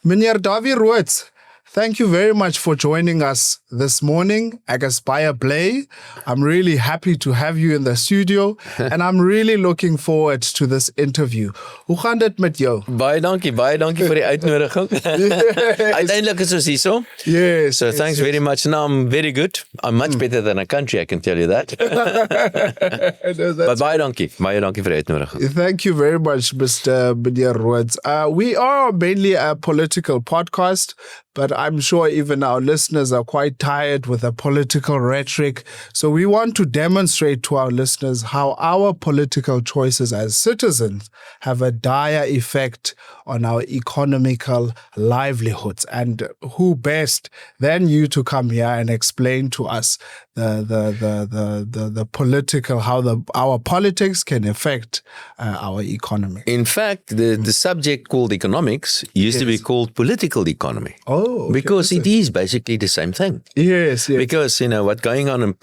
Meneer Dawie Roodt, thank you very much for joining us this morning at Aspire Play. I'm really happy to have you in the studio and I'm really looking forward to this interview. Hoe gaan dit met jou? Baie dankie vir die uitnodiging. Uiteindelik is ons hierso. Yes. So thanks very much. Now I'm very good. I'm much better than a country, I can tell you that. But baie dankie vir die uitnodiging. Thank you very much, Mr. Meneer Roodt. We are mainly a political podcast, but I'm sure even our listeners are quite tired with the political rhetoric. So we want to demonstrate to our listeners how our political choices as citizens have a dire effect on our economical livelihoods. And who best than you to come here and explain to us the political, how our politics can affect our economy. In fact, the subject called economics used to be called political economy. Oh, okay. Because it is basically the same thing. Yes. Because, what's going on in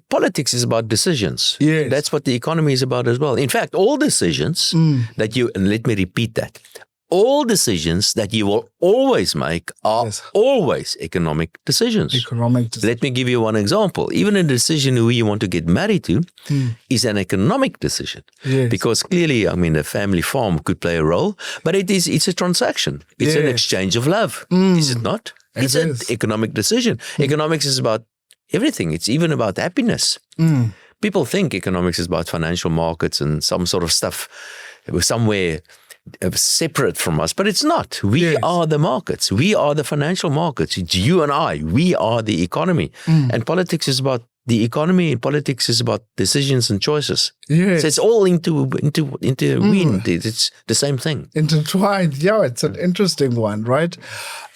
politics is about decisions. Yes. That's what the economy is about as well. In fact, all decisions and let me repeat that, all decisions that you will always make are always economic decisions. Let me give you one example. Even a decision who you want to get married to is an economic decision. Yes. Because clearly, the family farm could play a role, but it's a transaction. It's an exchange of love. Is it not? It's an economic decision. Economics is about everything. It's even about happiness. People think economics is about financial markets and some sort of stuff somewhere separate from us, but it's not. We are the markets. We are the financial markets. It's you and I. We are the economy. And politics is about the economy, and politics is about decisions and choices. Yes. So it's all intertwined. It's the same thing. Intertwined. Yeah, it's an interesting one, right?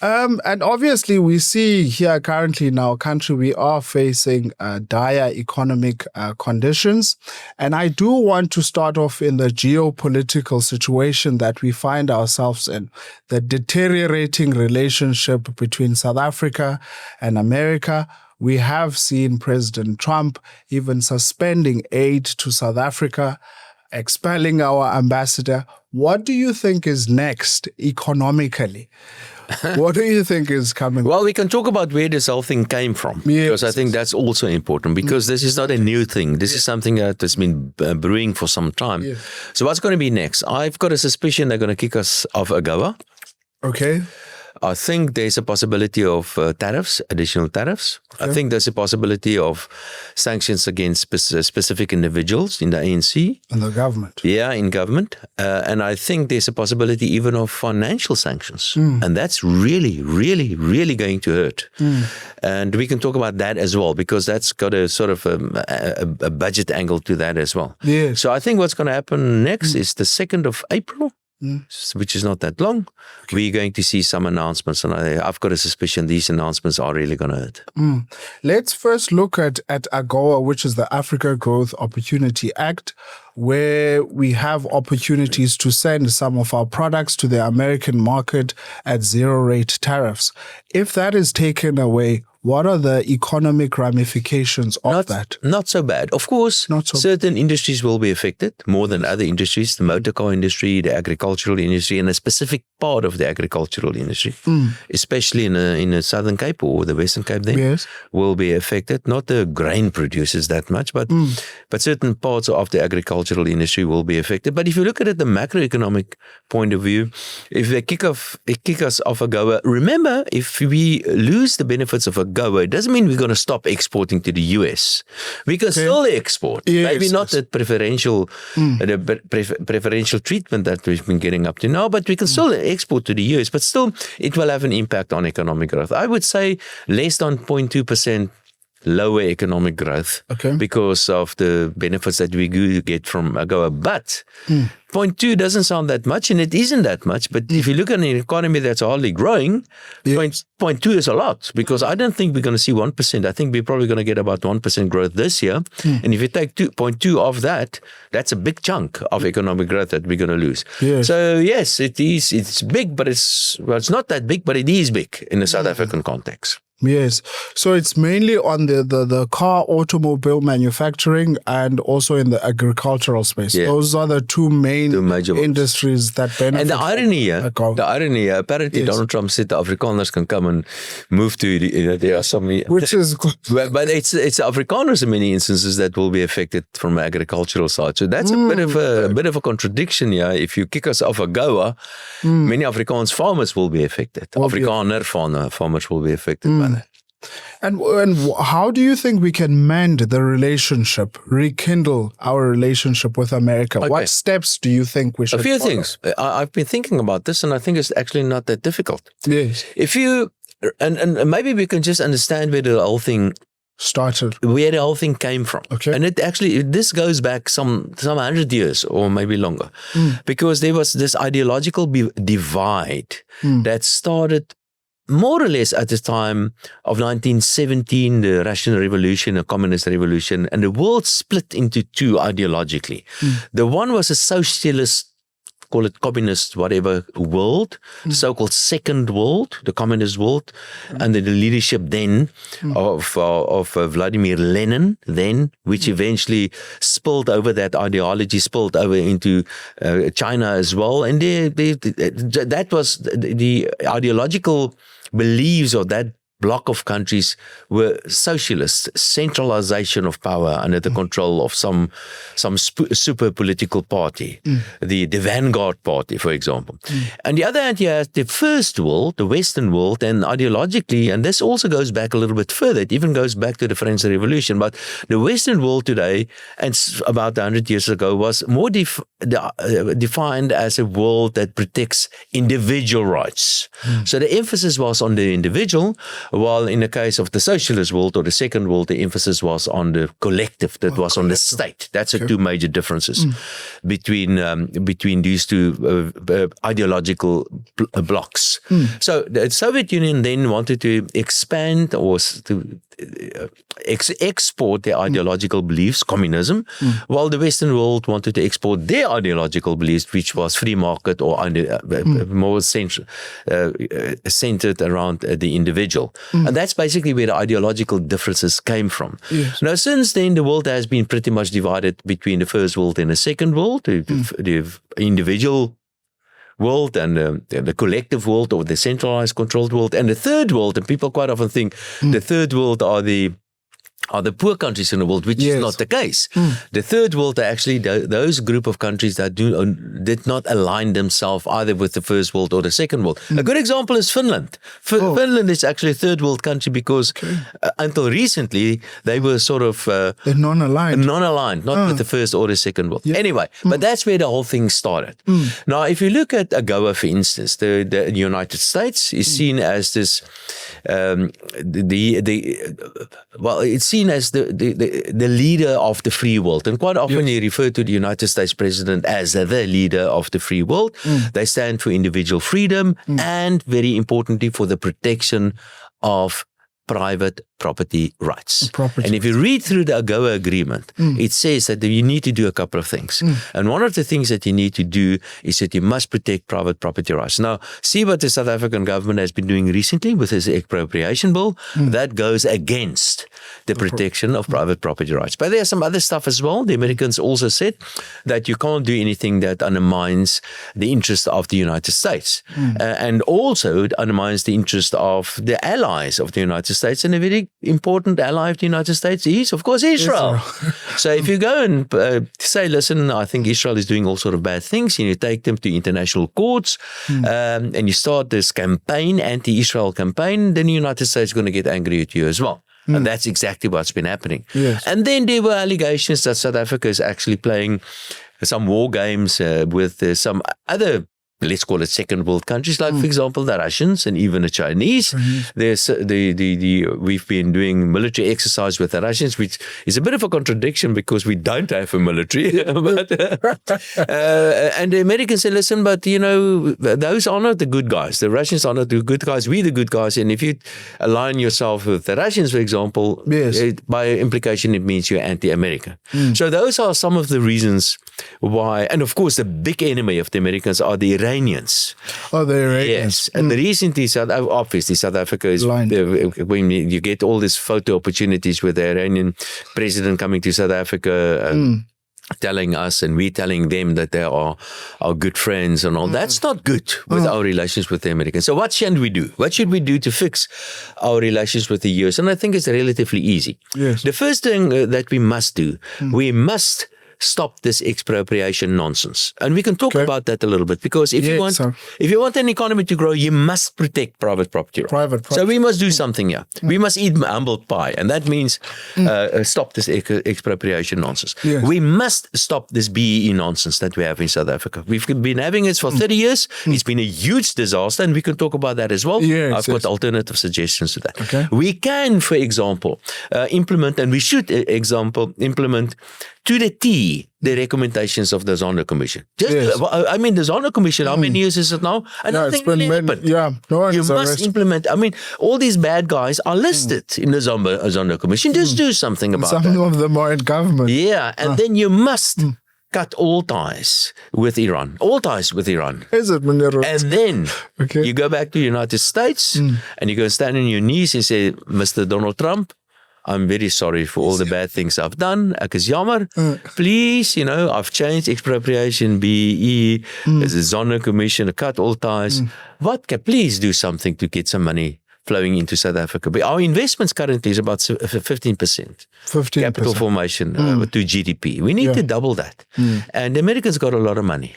And obviously we see here currently in our country, we are facing dire economic conditions. And I do want to start off in the geopolitical situation that we find ourselves in, the deteriorating relationship between South Africa and America. We have seen President Trump even suspending aid to South Africa, expelling our ambassador. What do you think is next economically? What do you think is coming? Well, we can talk about where this whole thing came from, because I think that's also important, because this is not a new thing. This is something that has been brewing for some time. Yeah. So what's going to be next? I've got a suspicion they're going to kick us off AGOA. Okay. I think there's a possibility of tariffs, additional tariffs. Okay. I think there's a possibility of sanctions against specific individuals in the ANC. In the government. Yeah, in government. And I think there's a possibility even of financial sanctions. And that's really, really, really going to hurt. And we can talk about that as well, because that's got a sort of a budget angle to that as well. Yes. So I think what's going to happen next is the 2nd of April. Which is not that long. Okay. We're going to see some announcements, and I've got a suspicion these announcements are really going to hurt. Let's first look at AGOA, which is the Africa Growth Opportunity Act, where we have opportunities to send some of our products to the American market at zero-rate tariffs. If that is taken away, what are the economic ramifications of that? Not so bad. Of course, certain industries will be affected more than other industries. The motor car industry, the agricultural industry, and a specific part of the agricultural industry, especially in the Southern Cape or the Western Cape then, will be affected. Not the grain producers that much, but certain parts of the agricultural industry will be affected. But if you look at it the macroeconomic point of view, if they kick us off AGOA, remember, if we lose the benefits of AGOA, it doesn't mean we're going to stop exporting to the US. We can still export. Maybe not the preferential treatment that we've been getting up to now, but we can still export to the US. But still, it will have an impact on economic growth. I would say less than 0.2% lower economic growth because of the benefits that we get from AGOA. But 0.2 doesn't sound that much, and it isn't that much. But if you look at an economy that's hardly growing, 0.2 is a lot, because I don't think we're going to see 1%. I think we're probably going to get about 1% growth this year. And if you take 0.2 of that, that's a big chunk of economic growth that we're going to lose. So yes, it's big, but it's not that big, but it is big in the South African context. Yes. So it's mainly on the car, automobile manufacturing, and also in the agricultural space. Yeah. Those are the two major ones. industries that benefit. And the irony, apparently Donald Trump said the Afrikaners can come and move to there are some, which is but it's Afrikaners in many instances that will be affected from the agricultural side. So that's a bit of a contradiction here. If you kick us off AGOA, many Afrikaans farmers will be affected. Afrikaner farmers will be affected by that. And how do you think we can mend the relationship, rekindle our relationship with America? Okay. What steps do you think we should follow? A few follow? things. I've been thinking about this, and I think it's actually not that difficult. Yes. If you and maybe we can just understand where the whole thing started, where the whole thing came from. Okay. And this goes back some 100 years or maybe longer, because there was this ideological divide that started more or less at the time of 1917, the Russian Revolution, the Communist Revolution, and the world split into two ideologically. The one was a socialist, call it communist, whatever, world, so-called second world, the communist world, under the leadership then of Vladimir Lenin, which eventually spilled over, that ideology spilled over into China as well. And that was the ideological beliefs of that block of countries were socialist, centralization of power under the control of some super political party, the vanguard party, for example. On the other hand, you have the first world, the Western world, and ideologically, and this also goes back a little bit further, it even goes back to the French Revolution, but the Western world today, and about 100 years ago, was more defined as a world that protects individual rights. So the emphasis was on the individual, while in the case of the socialist world or the second world, the emphasis was on the collective, that was on the state. That's the two major differences between these two ideological blocks. So the Soviet Union then wanted to expand or to export their ideological beliefs, communism, while the Western world wanted to export their ideological beliefs, which was free market or more centered around the individual. And that's basically where the ideological differences came from. Yes. Now, since then, the world has been pretty much divided between the first world and the second world, the individual world and the collective world, or the centralized controlled world, and the third world. And people quite often think the third world are the poor countries in the world, which is not the case. The third world are actually those group of countries that did not align themselves either with the first world or the second world. A good example is Finland. Finland is actually a third world country because until recently they were sort of they're non-aligned, not with the first or the second world. Anyway, but that's where the whole thing started. Now, if you look at AGOA, for instance, the United States is seen as this it's seen as the leader of the free world. And quite often you refer to the United States president as the leader of the free world. They stand for individual freedom and, very importantly, for the protection of private property rights. And if you read through the AGOA agreement, it says that you need to do a couple of things. And one of the things that you need to do is that you must protect private property rights. Now, see what the South African government has been doing recently with this expropriation bill. That goes against the protection of private property rights. But there's some other stuff as well. The Americans also said that you can't do anything that undermines the interest of the United States. And also it undermines the interest of the allies of the United States. And a very important ally of the United States is, of course, Israel. So if you go and say, listen, I think Israel is doing all sort of bad things, and you take them to international courts, and you start this campaign, anti-Israel campaign, then the United States is going to get angry at you as well. And that's exactly what's been happening. And then there were allegations that South Africa is actually playing some war games with some other, let's call it second world countries, like for example the Russians and even the Chinese. There's we've been doing military exercise with the Russians, which is a bit of a contradiction because we don't have a military. And the Americans say, listen, but those are not the good guys. The Russians are not the good guys. We're the good guys. And if you align yourself with the Russians, for example, by implication, it means you're anti-American. So those are some of the reasons why. And of course, the big enemy of the Americans are the Iranians. Iranians. Oh, the Iranians. Yes, and recently, obviously, South Africa is when you get all these photo opportunities with the Iranian president coming to South Africa. Telling us and we telling them that they are our good friends and all. That's not good with our relations with the Americans. So what should we do? What should we do to fix our relations with the US? And I think it's relatively easy. Yes. The first thing that we must do, we must stop this expropriation nonsense. And we can talk about that a little bit, because if you want an economy to grow, you must protect private property rights. So we must do something here. We must eat humble pie, and that means stop this expropriation nonsense. Yes. We must stop this BEE nonsense that we have in South Africa. We've been having it for 30 years. It's been a huge disaster, and we can talk about that as well. I've got alternative suggestions to that. Okay. We can, for example, implement, and we should, implement to the T, the recommendations of the Zondo Commission. I mean, the Zondo Commission, how many years is it now? And nothing really happened. No one you must implement. I mean, all these bad guys are listed in the Zondo Commission. Just do something about that. Some of them are in government. Yeah, and then you must cut all ties with Iran. All ties with Iran. Is it, Munir? And then you go back to the United States and you go stand on your knees and say, Mr. Donald Trump, I'm very sorry for all the bad things I've done. Ek is jammer. Please, I've changed expropriation, BEE, there's a Zondo Commission, cut all ties. Please do something to get some money flowing into South Africa. But our investments currently is about 15%. Capital formation to GDP. We need to double that. And the Americans got a lot of money.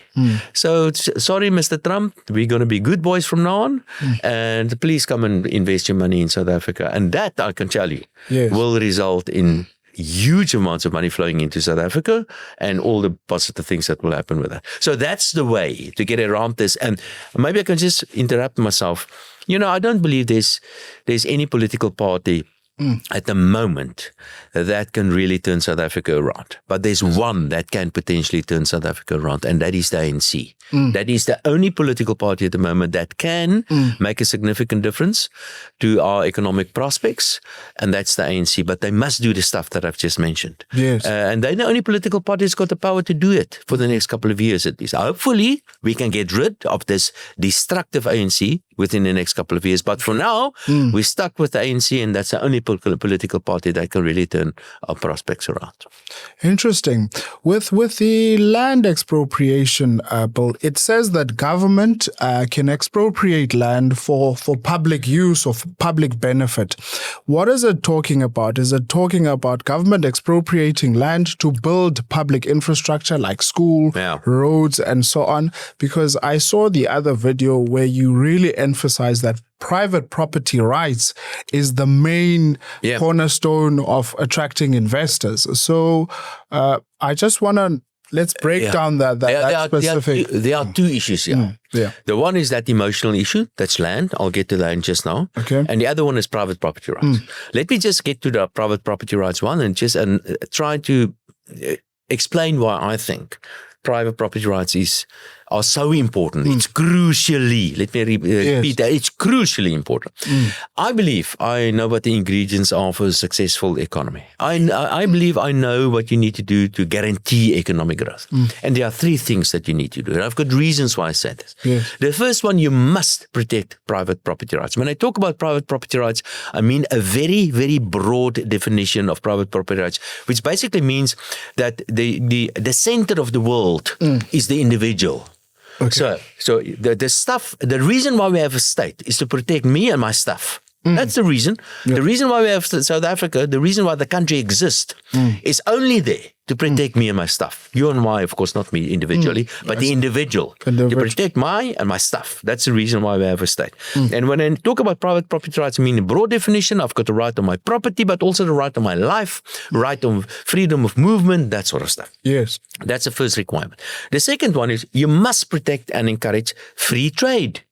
So, sorry, Mr. Trump, we're going to be good boys from now on. And please come and invest your money in South Africa. And that, I can tell you, will result in huge amounts of money flowing into South Africa and all the positive things that will happen with that. So that's the way to get around this. And maybe I can just interrupt myself. I don't believe there's any political party at the moment that can really turn South Africa around. But there's one that can potentially turn South Africa around, and that is the ANC. That is the only political party at the moment that can make a significant difference to our economic prospects, and that's the ANC. But they must do the stuff that I've just mentioned. Yes. And they're the only political party that's got the power to do it for the next couple of years at least. Hopefully, we can get rid of this destructive ANC within the next couple of years. But for now, we're stuck with the ANC, and that's the only political party that can really turn our prospects around. Interesting. With the land expropriation bill, it says that government can expropriate land for public use or for public benefit. What is it talking about? Is it talking about government expropriating land to build public infrastructure like school, roads, and so on? Because I saw the other video where you really emphasize that private property rights is the main cornerstone of attracting investors. So I just want to, let's break down that specific. There are two issues here. The one is that emotional issue, that's land. I'll get to that in just now. Okay. And the other one is private property rights. Let me just get to the private property rights one and just try to explain why I think private property rights are so important. It's crucially, let me repeat that, it's crucially important. I believe I know what the ingredients are for a successful economy. I believe I know what you need to do to guarantee economic growth. And there are three things that you need to do. And I've got reasons why I said this. The first one, you must protect private property rights. When I talk about private property rights, I mean a very, very broad definition of private property rights, which basically means that the center of the world is the individual. Okay. So the reason why we have a state is to protect me and my stuff. That's the reason. The reason why we have South Africa, the reason why the country exists is only there to protect me and my stuff. You and I, of course, not me individually, but the individual. To protect my and my stuff. That's the reason why we have a state. And when I talk about private property rights, I mean in broad definition, I've got the right on my property, but also the right on my life, right on freedom of movement, that sort of stuff. Yes. That's the first requirement. The second one is you must protect and encourage free trade.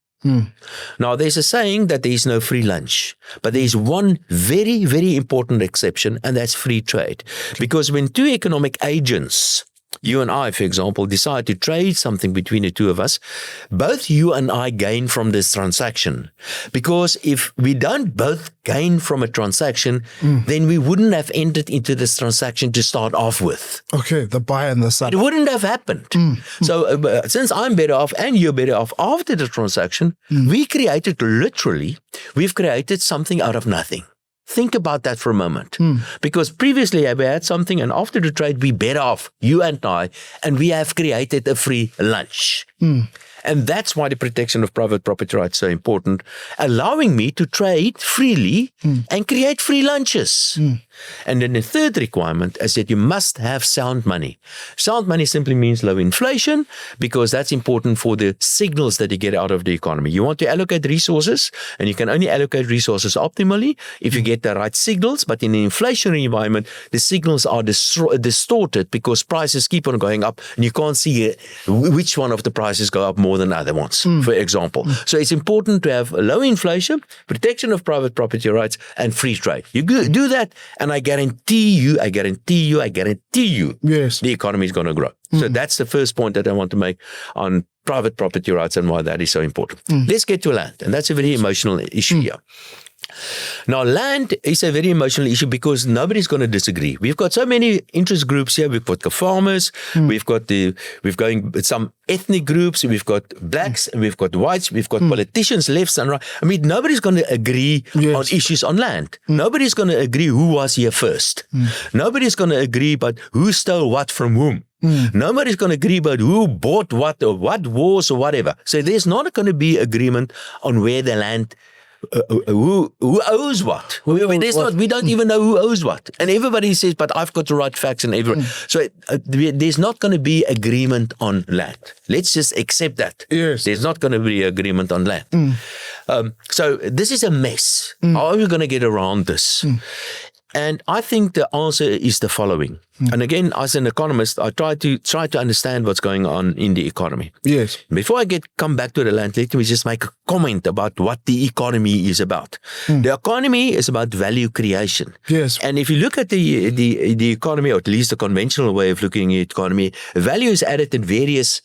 Now, there's a saying that there is no free lunch, but there is one very, very important exception, and that's free trade. Because when two economic agents you and I, for example, decide to trade something between the two of us, both you and I gain from this transaction. Because if we don't both gain from a transaction, then we wouldn't have entered into this transaction to start off with. Okay, the buy and the sell. It wouldn't have happened. So since I'm better off and you're better off after the transaction, we've created something out of nothing. Think about that for a moment. Because previously we had something, and after the trade, we better off, you and I, and we have created a free lunch. And that's why the protection of private property rights is so important, allowing me to trade freely and create free lunches. And then the third requirement is that you must have sound money. Sound money simply means low inflation, because that's important for the signals that you get out of the economy. You want to allocate resources, and you can only allocate resources optimally if you get the right signals. But in an inflationary environment, the signals are distorted because prices keep on going up, and you can't see which one of the prices go up more than other ones, for example. So it's important to have low inflation, protection of private property rights, and free trade. You do that, and I guarantee you, Yes. the economy is going to grow. So that's the first point that I want to make on private property rights and why that is so important. Let's get to land, and that's a very emotional issue here. Now, land is a very emotional issue because nobody's going to disagree. We've got so many interest groups here. We've got the farmers, we've got some ethnic groups, we've got blacks, and we've got whites, we've got politicians, lefts and right. I mean, nobody's going to agree on issues on land. Nobody's going to agree who was here first. Nobody's going to agree about who stole what from whom. Nobody's going to agree about who bought what or what wars or whatever. So there's not going to be agreement on where the land who owes what? We don't even know who owes what. And everybody says, but I've got the right facts and everyone. So there's not going to be agreement on land. Let's just accept that. Yes. There's not going to be agreement on land. So this is a mess. How are we going to get around this? And I think the answer is the following. And again, as an economist, I try to understand what's going on in the economy. Yes. Before I come back to the land, let me just make a comment about what the economy is about. The economy is about value creation. Yes. And if you look at the economy, or at least the conventional way of looking at economy, value is added in various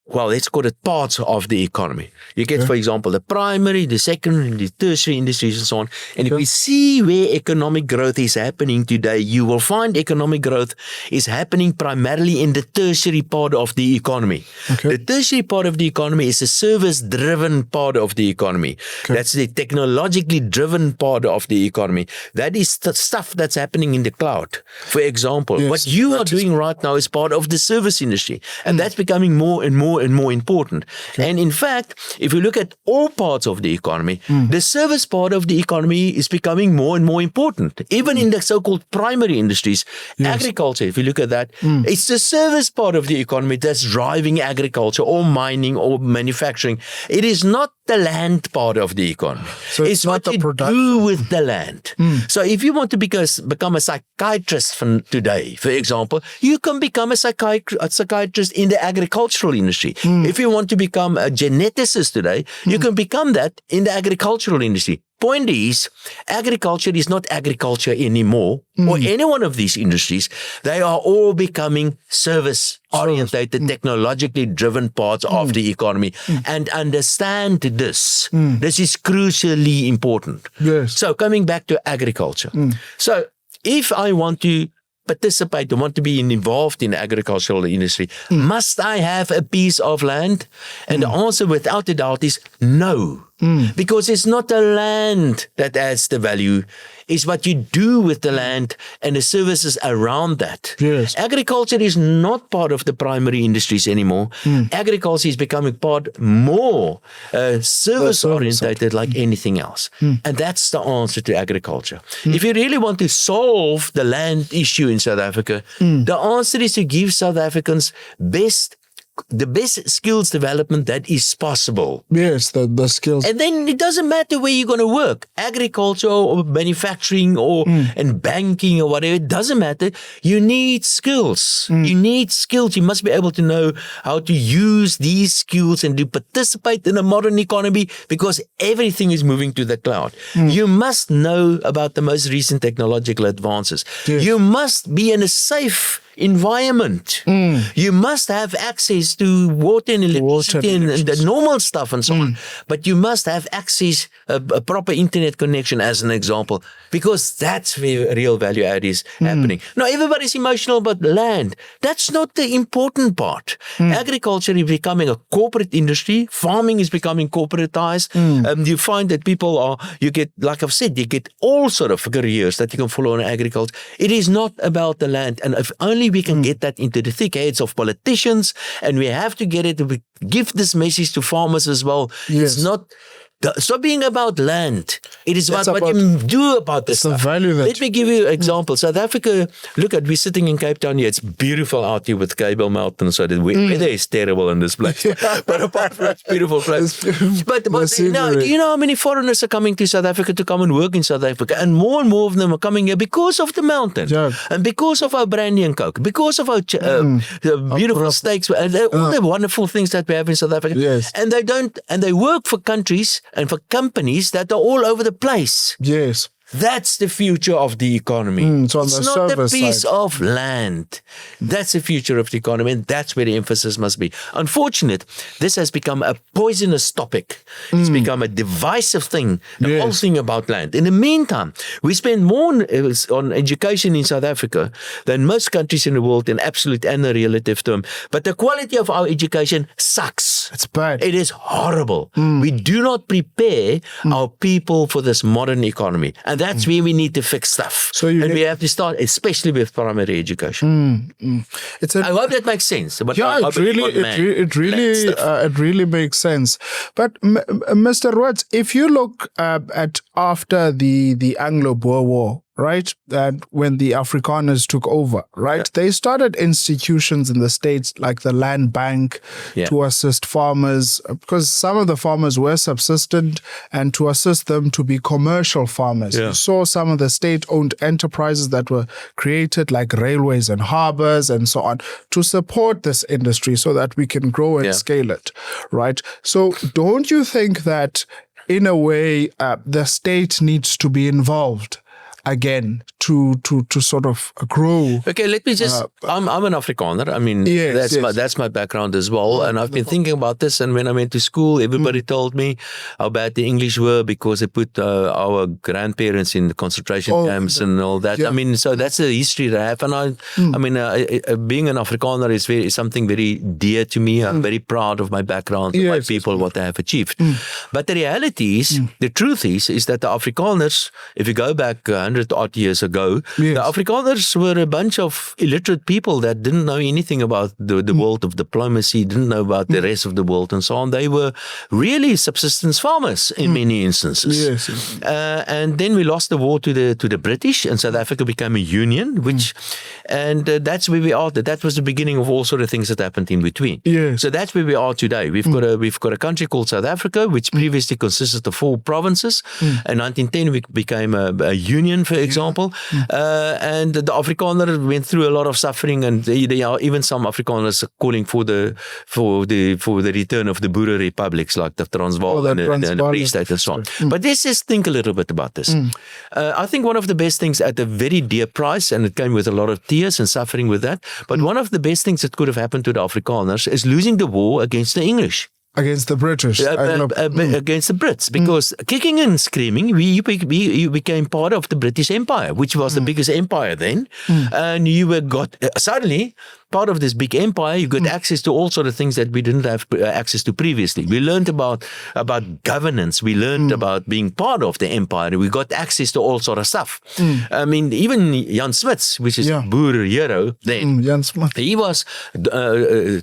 let's call it parts of the economy. You get, for example, the primary, the secondary, the tertiary industries and so on. And if we see where economic growth is happening today, you will find economic growth is happening primarily in the tertiary part of the economy. The tertiary part of the economy is a service-driven part of the economy. That's the technologically driven part of the economy. That is the stuff that's happening in the cloud. For example, what you are doing right now is part of the service industry. And that's becoming more and more important. And in fact, if you look at all parts of the economy, the service part of the economy is becoming more and more important. Even in the so-called primary industries, agriculture, if you look at that, it's the service part of the economy that's driving agriculture or mining or manufacturing. It is not the land part of the economy. So it's what you do with the land. So if you want to become a psychiatrist from today, for example, you can become a psychiatrist in the agricultural industry. If you want to become a geneticist today, you can become that in the agricultural industry. Point is, agriculture is not agriculture anymore, or any one of these industries. They are all becoming service-oriented, technologically driven parts of the economy. And understand this. This is crucially important. Yes. So coming back to agriculture. So if I want to participate, I want to be involved in the agricultural industry, must I have a piece of land? And the answer without a doubt is no. Because it's not the land that adds the value. It's what you do with the land and the services around that. Yes. Agriculture is not part of the primary industries anymore. Agriculture is becoming part more service-orientated like anything else. And that's the answer to agriculture. If you really want to solve the land issue in South Africa, the answer is to give South Africans the best skills development that is possible. Yes, the skills. And then it doesn't matter where you're going to work, agriculture or manufacturing or and banking or whatever, it doesn't matter. You need skills. You need skills. You must be able to know how to use these skills and to participate in a modern economy because everything is moving to the cloud. You must know about the most recent technological advances. Yes. You must be in a safe environment. You must have access to water and electricity and the normal stuff and so on. But you must have access, a proper internet connection as an example, because that's where real value add is happening. Now, everybody's emotional about land. That's not the important part. Agriculture is becoming a corporate industry. Farming is becoming corporatized. You find that people you get, like I've said, you get all sort of careers that you can follow in agriculture. It is not about the land. And if only we can get that into the thick heads of politicians, and we have to get it, we give this message to farmers as well. It's not stop being about land. It is about what you do about this stuff. Let me give you an example. South Africa, we're sitting in Cape Town here. It's beautiful out here with Cable Mountain, so the weather is terrible in this place. But apart from it's beautiful place. But now, do you know how many foreigners are coming to South Africa to come and work in South Africa? And more of them are coming here because of the mountain. And because of our brandy and coke. Because of our beautiful steaks. And all the wonderful things that we have in South Africa. And they work for countries and for companies that are all over the place. That's the future of the economy. So it's not a piece of land. That's the future of the economy, and that's where the emphasis must be. Unfortunately, this has become a poisonous topic. It's become a divisive thing, the whole thing about land. In the meantime, we spend more on education in South Africa than most countries in the world in absolute and a relative term. But the quality of our education sucks. It's bad. It is horrible. We do not prepare our people for this modern economy. And that's where we need to fix stuff. We have to start, especially with primary education. I hope that makes sense. But it really makes sense. But Mr. Roodt, if you look at after the Anglo-Boer War, right, and when the Afrikaners took over, right, they started institutions in the States like the Land Bank to assist farmers, because some of the farmers were subsistent, and to assist them to be commercial farmers. You saw some of the state-owned enterprises that were created, like railways and harbors and so on, to support this industry so that we can grow and scale it, right? So don't you think that, in a way, the state needs to be involved again to sort of grow? Okay, let me just, I'm an Afrikaner. I mean, that's my background as well. And I've been thinking about this. And when I went to school, everybody told me how bad the English were because they put our grandparents in the concentration camps and all that. I mean, so that's the history that I have. And I mean, being an Afrikaner is something very dear to me. I'm very proud of my background, my people, what they have achieved. But the reality is, the truth is that the Afrikaners, if you go back 100-odd years ago, the Afrikaners were a bunch of illiterate people that didn't know anything about the world of diplomacy, didn't know about the rest of the world and so on. They were really subsistence farmers in many instances. And then we lost the war to the British, and South Africa became a union, and that's where we are. That was the beginning of all sort of things that happened in between. So that's where we are today. We've got a country called South Africa, which previously consisted of 4 provinces. In 1910, we became a union, for example. And the Afrikaner went through a lot of suffering, and there are even some Afrikaners calling for the return of the Boere republics like the Transvaal and the Free State and so on. But let's just think a little bit about this. I think one of the best things at a very dear price, and it came with a lot of tears and suffering with that, but one of the best things that could have happened to the Afrikaners is losing the war against the English. Against the British. Against the Brits. Because kicking and screaming, we became part of the British Empire, which was the biggest empire then. And you got suddenly part of this big empire, you got access to all sort of things that we didn't have access to previously. We learned about governance. We learned about being part of the empire. We got access to all sort of stuff. I mean, even Jan Smuts, which is Boer hero then, Jan Smuts. He was,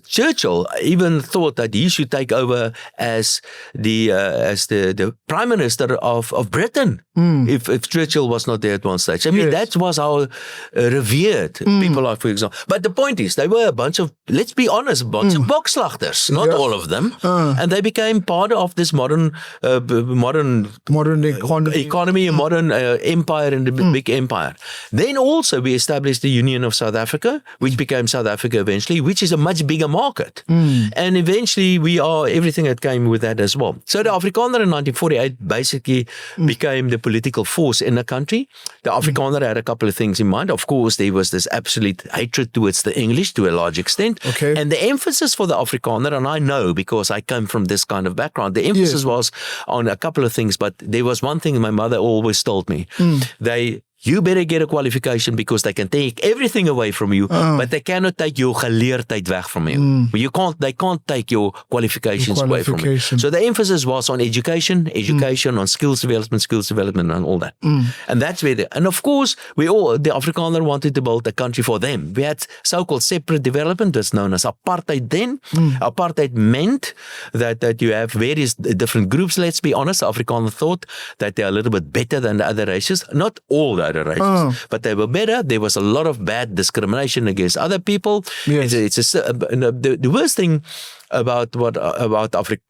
Churchill even thought that he should take over as the Prime Minister of Britain if Churchill was not there at one stage. I mean, that was how revered people are, for example. But the point is They were a bunch of, let's be honest, a bunch of bokslachters, not all of them. And they became part of this modern economy, a modern empire and a big empire. Then also we established the Union of South Africa, which became South Africa eventually, which is a much bigger market. And eventually we are everything that came with that as well. So the Afrikaner in 1948 basically became the political force in the country. The Afrikaner had a couple of things in mind. Of course, there was this absolute hatred towards the English to a large extent. Okay. And the emphasis for the Afrikaner, and I know because I come from this kind of background, the emphasis was on a couple of things, but there was one thing my mother always told me. You better get a qualification because they can take everything away from you, but they cannot take your geleerdheid weg from you. They can't take your qualifications away from you. So the emphasis was on education, on skills development and all that. And that's where and of course, the Afrikaner wanted to build a country for them. We had so-called separate development, that's known as apartheid then. Apartheid meant that you have various different groups. Let's be honest, the Afrikaner thought that they're a little bit better than the other races. Not all the other races, but they were better. There was a lot of bad discrimination against other people. Yes. The worst thing about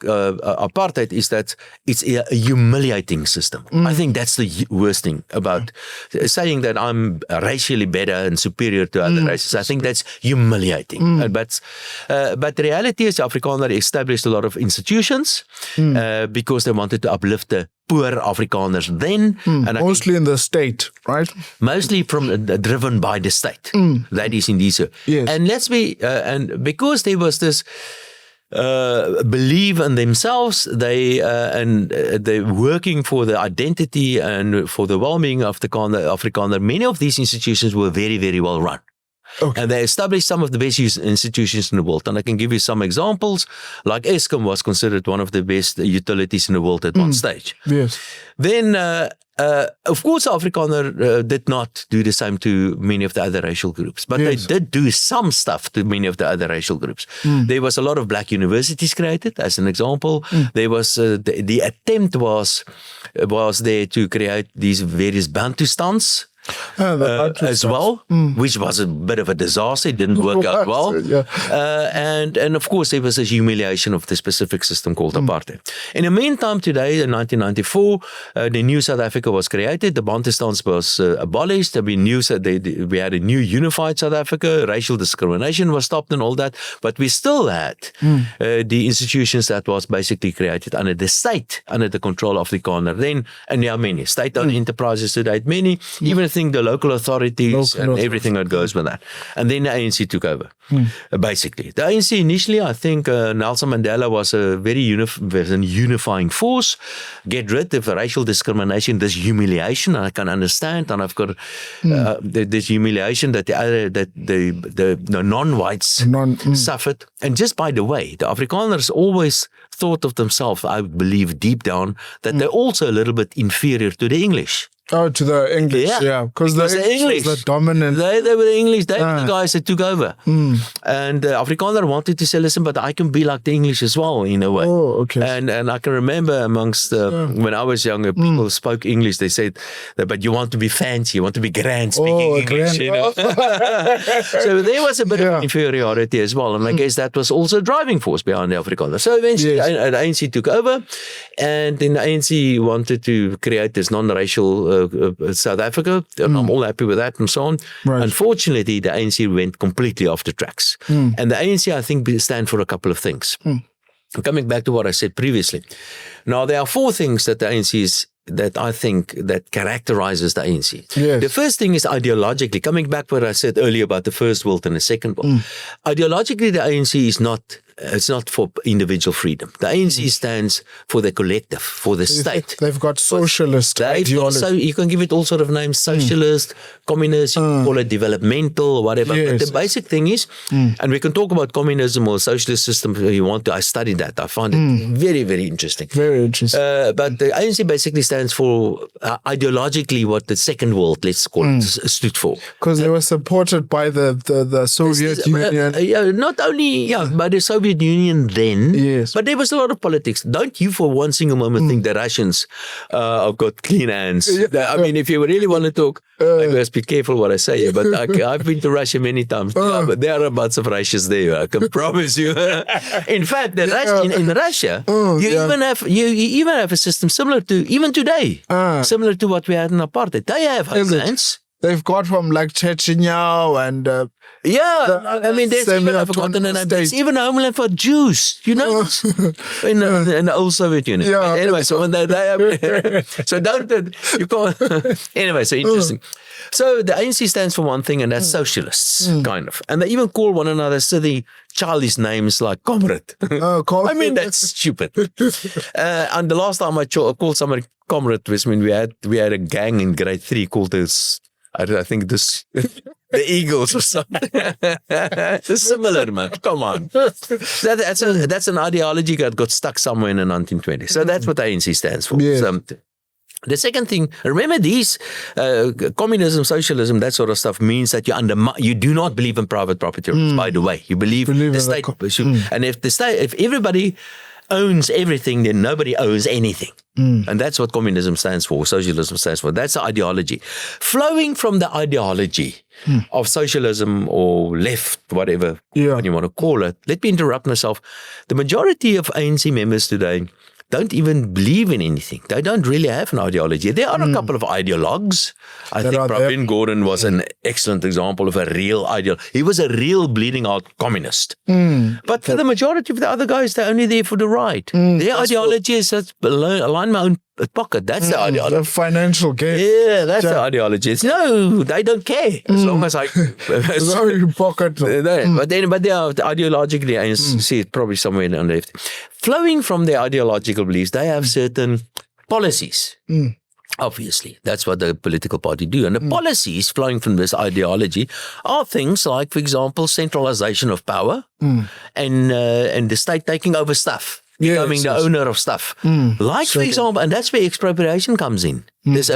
apartheid is that it's a humiliating system. I think that's the worst thing about saying that I'm racially better and superior to other races. I think that's humiliating. But the reality is Afrikaner established a lot of institutions because they wanted to uplift the poor Afrikaners then. And mostly in the state, right? Mostly driven by the state. That is indeed so. Yes. And let's be, and because there was this believe in themselves, they working for the identity and for the well-being of the Afrikaner. Many of these institutions were very, very well run. Okay. And they established some of the best institutions in the world. And I can give you some examples. Like Eskom was considered one of the best utilities in the world at one stage. Yes. Then, of course, Afrikaner did not do the same to many of the other racial groups, but they did do some stuff to many of the other racial groups. There was a lot of black universities created, as an example. There was the attempt was there to create these various Bantustans. As well, which was a bit of a disaster. It didn't work out well. And of course, there was a humiliation of the specific system called apartheid. In the meantime, today, in 1994, the new South Africa was created. The Bantustans was abolished. We had a new unified South Africa. Racial discrimination was stopped and all that. But we still had the institutions that was basically created under the state, under the control of the Afrikaner then. And there are many state-owned enterprises today, many, even the local authorities and everything that goes with that. And then the ANC took over, basically. The ANC initially, I think Nelson Mandela was a very unifying force. Get rid of racial discrimination, this humiliation, I can understand. And I've got this humiliation that the non-whites suffered. And just by the way, the Afrikaners always thought of themselves, I believe deep down, that they're also a little bit inferior to the English. Oh, to the English, because the English was the dominant. They were the English. They were the guys that took over. And Afrikaner wanted to say, listen, but I can be like the English as well, in a way. Oh, okay. And I can remember amongst, when I was younger, people spoke English. They said, but you want to be fancy, you want to be grand speaking English, you know. So there was a bit of inferiority as well. And I guess that was also a driving force behind the Afrikaner. So eventually, the ANC took over. And then the ANC wanted to create this non-racial South Africa, and I'm all happy with that and so on. Right. Unfortunately, the ANC went completely off the tracks. And the ANC, I think, stand for a couple of things. Coming back to what I said previously. Now, there are four things that the ANC is, that I think that characterizes the ANC. Yes. The first thing is ideologically, coming back to what I said earlier about the first world and the second world. Ideologically, the ANC is not, it's not for individual freedom. The ANC stands for the collective, for the state. They've got socialist ideology. So you can give it all sort of names, socialist, communist, you can call it developmental or whatever. But the basic thing is, and we can talk about communism or socialist system if you want to. I studied that. I found it very, very interesting. Very interesting. But the ANC basically stands for ideologically what the second world, let's call it, stood for. Because they were supported by the Soviet Union. Not only by the Soviet Soviet Union then, Yes. but there was a lot of politics. Don't you for one single moment think the Russians have got clean hands? I mean, if you really want to talk, I must be careful what I say here, but I've been to Russia many times. But there are a bunch of Russians there, I can promise you. In fact, in Russia, you even have a system similar to, even today, similar to what we had in apartheid. They have hands. They've got from like Chechnya and... I mean, there's even, I've forgotten the name, there's even a homeland for Jews, you know, in the old Soviet Union. Yeah. Anyway, so when so don't, you can't, anyway, so interesting. So the ANC stands for one thing, and that's socialists, kind of. And they even call one another silly, childish names like comrade. I mean, that's stupid. And the last time I called somebody comrade was when we had a gang in grade 3 called this, I think this... The Eagles or something. It's similar, man. Come on. That's an ideology that got stuck somewhere in the 1920s. So that's what the ANC stands for. Yeah. So, the second thing, remember these communism, socialism, that sort of stuff means that you do not believe in private property rights, by the way. You believe the state should. And if everybody owns everything, then nobody owns anything. And that's what communism stands for, socialism stands for. That's the ideology. Flowing from the ideology of socialism or left, whatever what you want to call it, let me interrupt myself. The majority of ANC members today don't even believe in anything. They don't really have an ideology. There are a couple of ideologues. I think Pravin Gordhan was an excellent example of a real ideologue. He was a real bleeding out communist. But for the majority of the other guys, they're only there for the ride. Their ideology is that align my own pocket. That's the ideology. The financial gain. Yeah, that's the ideology. No, they don't care. As long as I... As long as you pocket. But they are ideologically, I see it probably somewhere on the left. Flowing from their ideological beliefs, they have certain policies. Obviously, that's what the political party do. And the policies flowing from this ideology are things like, for example, centralization of power and the state taking over stuff. Becoming the owner of stuff. Like, for example, and that's where expropriation comes in. That's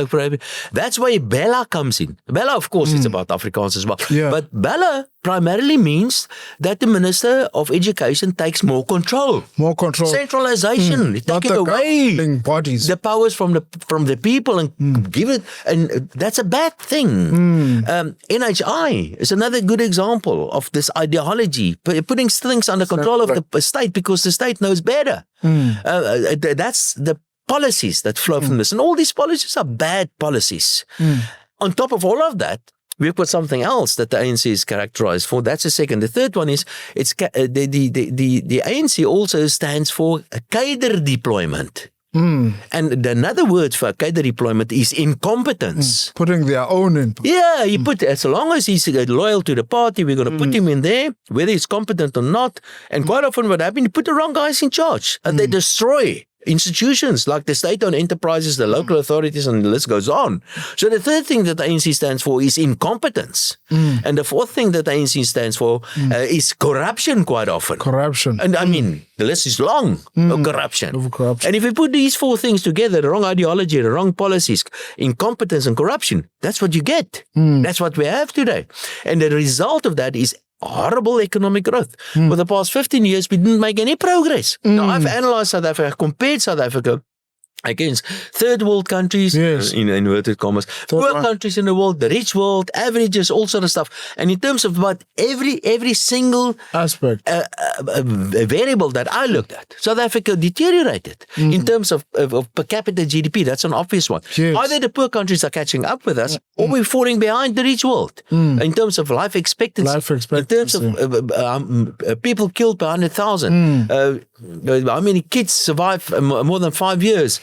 where Bella comes in. Bella, of course, it's about Afrikaans as well. But Bella primarily means that the Minister of Education takes more control. Centralization. Taking away bodies. the powers from the people and give it, and that's a bad thing. NHI is another good example of this ideology, putting things under control of the state because the state knows better. That's the policies that flow from this. And all these policies are bad policies. On top of all of that, we've got something else that the ANC is characterized for. That's the second. The third one is the ANC also stands for a cadre deployment. And another word for cadre deployment is incompetence. Putting their own in. Yeah, you put, as long as he's loyal to the party, we're going to put him in there, whether he's competent or not. And quite often what happens, you put the wrong guys in charge and they destroy institutions like the state-owned enterprises, the local authorities, and the list goes on. So the third thing that the ANC stands for is incompetence. And the fourth thing that the ANC stands for is corruption quite often. Corruption. And I mean, the list is long of corruption. And if we put these four things together, the wrong ideology, the wrong policies, incompetence and corruption, that's what you get. That's what we have today. And the result of that is horrible economic growth. For the past 15 years, we didn't make any progress. Now, I've analyzed South Africa, compared South Africa against third world countries, in inverted commas, poor countries in the world, the rich world, averages, all sort of stuff. And in terms of about every single aspect, variable that I looked at, South Africa deteriorated in terms of per capita GDP. That's an obvious one. Either the poor countries are catching up with us, or we're falling behind the rich world in terms of life expectancy. In terms of people killed per 100,000. How many kids survive more than 5 years?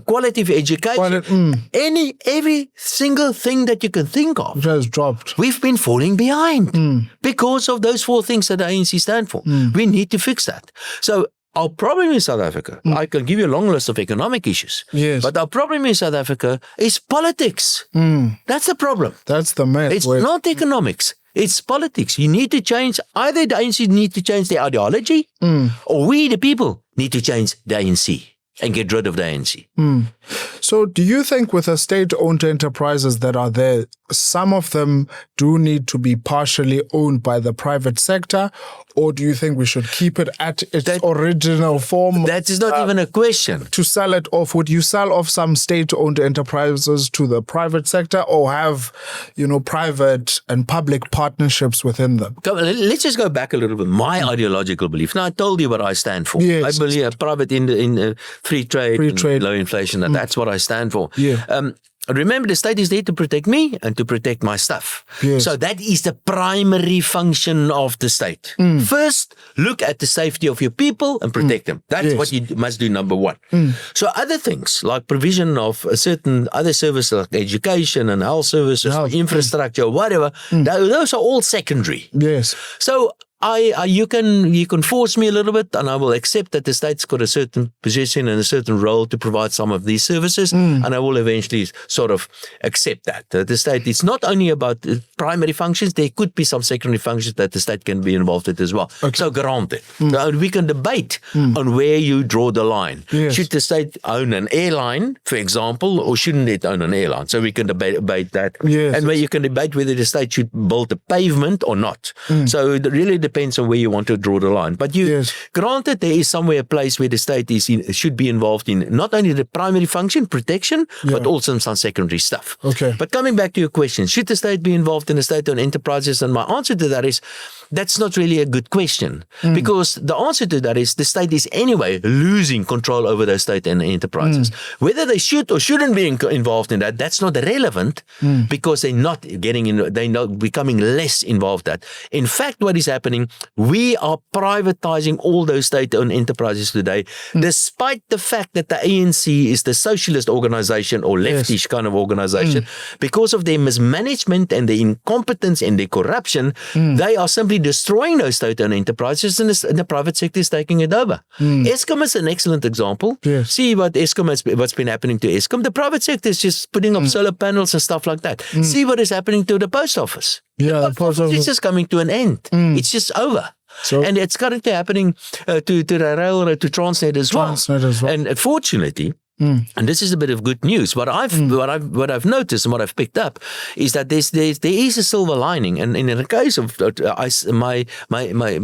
Quality of education, every single thing that you can think of has dropped. We've been falling behind because of those four things that the ANC stand for. We need to fix that. So our problem in South Africa, I can give you a long list of economic issues, but our problem in South Africa is politics. That's the problem. That's the mess. It's not economics. It's politics. You need to change, either the ANC need to change their ideology, or we, the people, need to change the ANC and get rid of the ANC. So do you think with the state-owned enterprises that are there, some of them do need to be partially owned by the private sector, or do you think we should keep it at its original form? That is not even a question. To sell it off, would you sell off some state-owned enterprises to the private sector, or have, private and public partnerships within them? Let's just go back a little bit. My ideological belief. Now, I told you what I stand for. Yes. I believe private in free trade, and low inflation, and that's what I stand for. Yeah. Remember, the state is there to protect me and to protect my stuff. Yes. So that is the primary function of the state. First, look at the safety of your people and protect them. That's what you must do, number one. So other things like provision of certain other services like education and health services, infrastructure, whatever, those are all secondary. Yes. So you can force me a little bit, and I will accept that the state's got a certain position and a certain role to provide some of these services, and I will eventually sort of accept that. The state is not only about primary functions, there could be some secondary functions that the state can be involved with as well. Okay. So granted. We can debate on where you draw the line. Yes. Should the state own an airline, for example, or shouldn't it own an airline? So we can debate that. Yes. And where you can debate whether the state should build a pavement or not. So it really depends on where you want to draw the line. But granted, there is somewhere a place where the state should be involved in not only the primary function, protection, but also some secondary stuff. Okay. But coming back to your question, should the state be involved in the state-owned enterprises? And my answer to that is, that's not really a good question, because the answer to that is the state is anyway losing control over those state-owned enterprises. Whether they should or shouldn't be involved in that, that's not relevant, because they're not becoming less involved in that. In fact, what is happening, we are privatizing all those state-owned enterprises today, despite the fact that the ANC is the socialist organization or leftish kind of organization. Because of their mismanagement and their incompetence and their corruption, they are simply destroying those state-owned enterprises, and the private sector is taking it over. Eskom is an excellent example. Yes. See what's been happening to Eskom. The private sector is just putting up solar panels and stuff like that. See what is happening to the post office. Yeah, the post office. It's just coming to an end. It's just over. So, and it's currently happening to the railroad, to Transnet as well. And unfortunately, and this is a bit of good news. What I've noticed and what I've picked up is that there is a silver lining, and in the case of my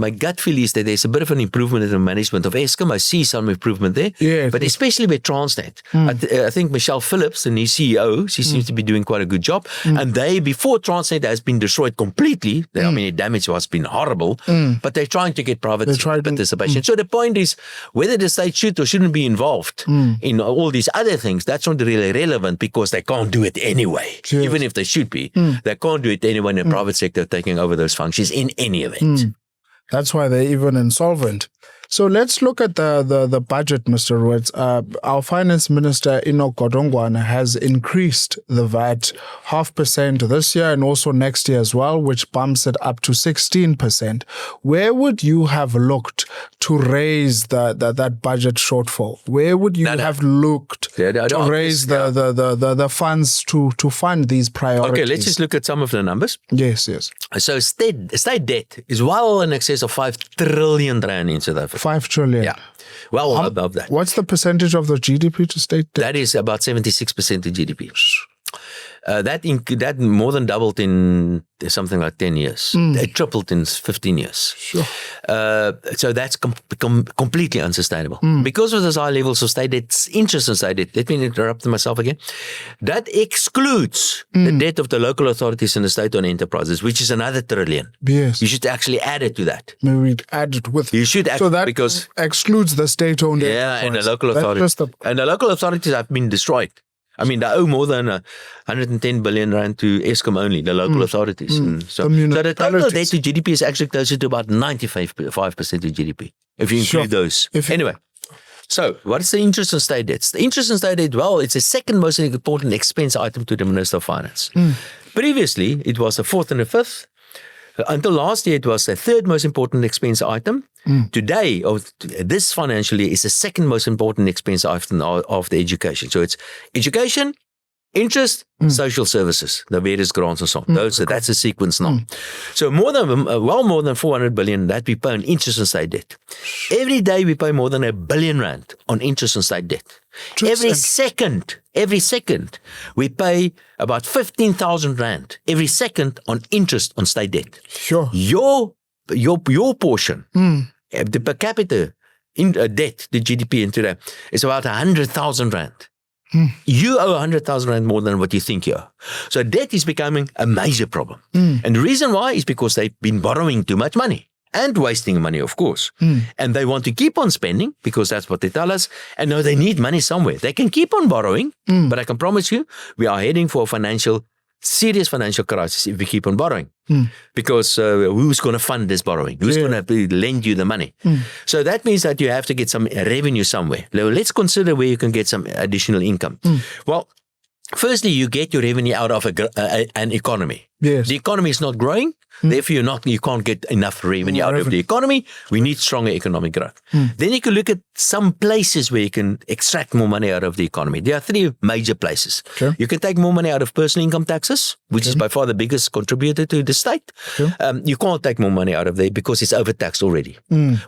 gut feel is that there's a bit of an improvement in the management of Eskom. I see some improvement there, but especially with Transnet. I think Michelle Phillips, the new CEO, she seems to be doing quite a good job. And before Transnet has been destroyed completely, I mean, the damage has been horrible, but they're trying to get private participation. So the point is, whether the state should or shouldn't be involved in all these other things, that's not really relevant, because they can't do it anyway. Even if they should be, they can't do it anyway in the private sector taking over those functions in any event. That's why they're even insolvent. So let's look at the budget, Mr. Roodt. Our finance minister, Enoch Godongwane, has increased the VAT 0.5% this year and also next year as well, which bumps it up to 16%. Where would you have looked to raise that budget shortfall? Where would you have looked to raise the funds to fund these priorities? Okay, let's just look at some of the numbers. Yes. So state debt is well in excess of 5 trillion rand in South Africa. 5 trillion. Yeah. Well above that. What's the percentage of the GDP to state debt? That is about 76% of GDP. That more than doubled in something like 10 years. It tripled in 15 years. Sure. So that's completely unsustainable. Because of those high levels of state debt, interest in state debt, let me interrupt myself again. That excludes the debt of the local authorities and the state-owned enterprises, which is another trillion. Yes. You should actually add it to that. Maybe we'd add it with. You should add so that because excludes the state-owned enterprises. And the local authorities. And the local authorities have been destroyed. I mean, they owe more than 110 billion rand to Eskom only, the local authorities. So the total debt to GDP is actually closer to about 95% of GDP, if you include those. Anyway, so what is the interest on state debts? The interest on state debt, well, it's the second most important expense item to the Minister of Finance. Previously, it was the fourth and the fifth. Until last year, it was the third most important expense item. Today, or this financial year, is the second most important expense item after education. So it's education, interest, social services, the various grants and so on. That's the sequence now. So well more than 400 billion that we pay on interest and state debt. Every day we pay more than R1 billion on interest and state debt. Every second we pay about 15,000 rand every second on interest on state debt. Sure. Your portion, the per capita debt, the GDP into that, is about 100,000 rand. You owe 100,000 rand more than what you think you owe. So debt is becoming a major problem. And the reason why is because they've been borrowing too much money and wasting money, of course. And they want to keep on spending because that's what they tell us. And now they need money somewhere. They can keep on borrowing, but I can promise you, we are heading for a serious financial crisis if we keep on borrowing. Because who's going to fund this borrowing? Who's going to lend you the money? So that means that you have to get some revenue somewhere. Let's consider where you can get some additional income. Well, firstly, you get your revenue out of an economy. Yes. The economy is not growing. Therefore, you can't get enough revenue out of the economy. We need stronger economic growth. Then you can look at some places where you can extract more money out of the economy. There are 3 major places. Okay. You can take more money out of personal income taxes, which is by far the biggest contributor to the state. You can't take more money out of there because it's overtaxed already.